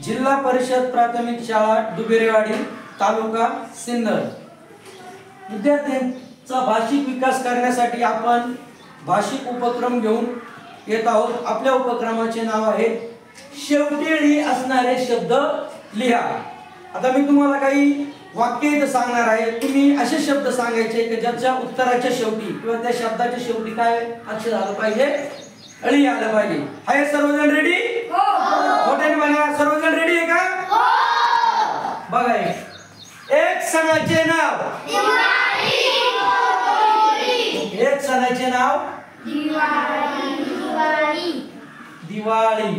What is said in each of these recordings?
जिल्हा परिषद प्राथमिक शाळा डुबेरेवाडी तालुका सिन्नर। विद्यार्थ्यांचा भाषिक विकास करण्यासाठी आपण भाषिक उपक्रम घेऊन येत आहोत। आपल्या उपक्रमाचे नाव आहे शेवटी असणारे शब्द लिहा। आता मी तुम्हाला काही वाक्य इथे सांगणार आहे, तुम्ही असे शब्द सांगायचे की ज्याच्या उत्तराच्या शेवटी किंवा त्या शब्दाच्या शेवटी काय अक्षर आलं पाहिजे, अळी आलं पाहिजे। आहे सर्वजण रेडी? हो। मोठ्याने म्हणा, सर्वजण रेडी आहे का? हो। बघा, एक सणाचे नाव दिवाळी। एक सणाचे नाव दिवाळी। दिवाळी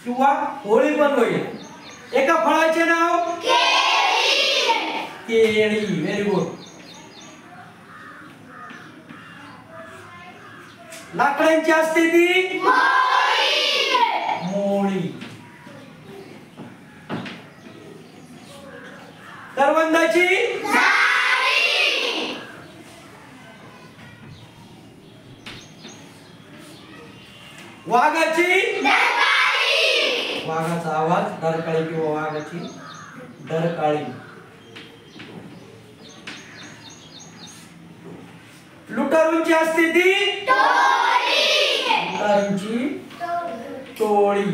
किंवा होळी पण होईल। एका फळाचे नाव केळी। केळी, व्हेरी गुड। लाकडांची असते ती मोळी। मोळी। करवंदाची झाडी। वाघाची डरकाळी। वाघाचा आवाज डरकाळी किंवा वाघाची डरकाळी। लुटारूंची असते ती टोळी। लुटारूंची टोळी।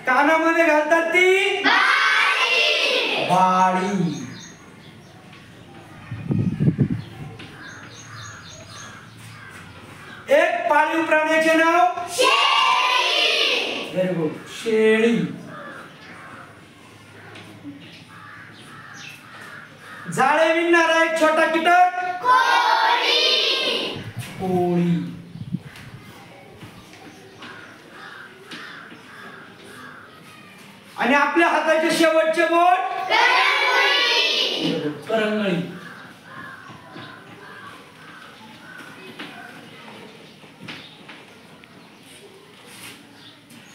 कानामध्ये घालतात ती बाळी। बाळी। एक पाळीव प्राण्याचे नाव शेळी। व्हेरी गुड, शेळी। जाळे विणणारा एक छोटा कीटक कोळी। कोळी। आणि आपल्या हाताचे शेवटचे बोट करंगळी। करंगळी।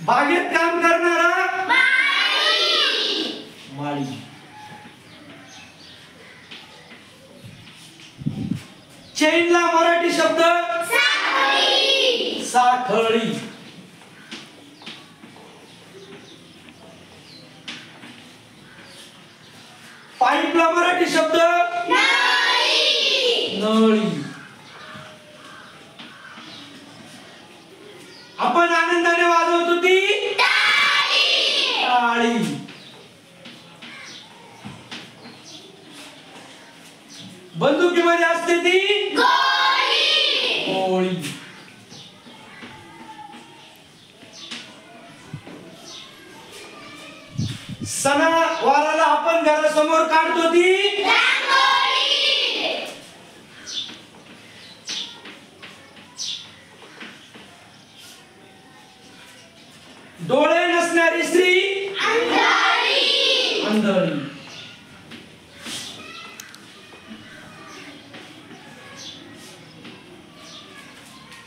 बागेत काम करणारा माळी। माळी। चैनला मराठी शब्द साखळी। साखळी। पाईपला मराठी शब्द नळी। नळी। आपण आनंदाने वाजवतो ती टाळी। टाळी। बंदुकीमध्ये असते ती गोळी। गोळी। सणावाराला आपण घरासमोर काढतो ती रांगोळी। डोळे नसणारी स्त्री अंधळी। अंधळी।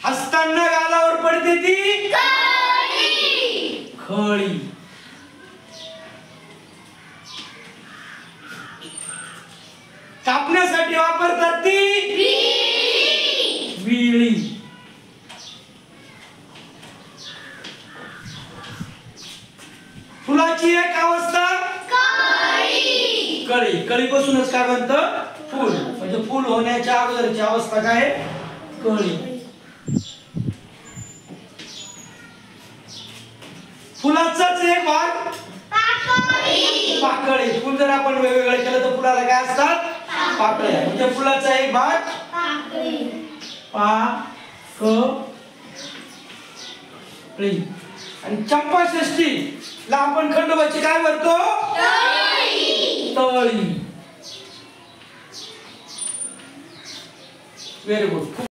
हसताना गालावर पडते ती खळी। खळी। कापण्यासाठी वापरतात ती विळी। विळी। फुलाची एक अवस्था कळी। कळी। कळीपासूनच काय बनतं? फुल। म्हणजे फुल होण्याच्या अगोदरची अवस्था काय? कळी। फुलाचाच एक भाग पाकळी। पाकळी। फुल जर आपण वेगवेगळे केलं तर फुलाला काय असतात? पाकळ्या। म्हणजे फुलाचा एक भाग पाकळी। पाकळी। आणि चंपा षष्ठी ला आपण खंडोबाची काय भरतो? तळी। तळी। Very good.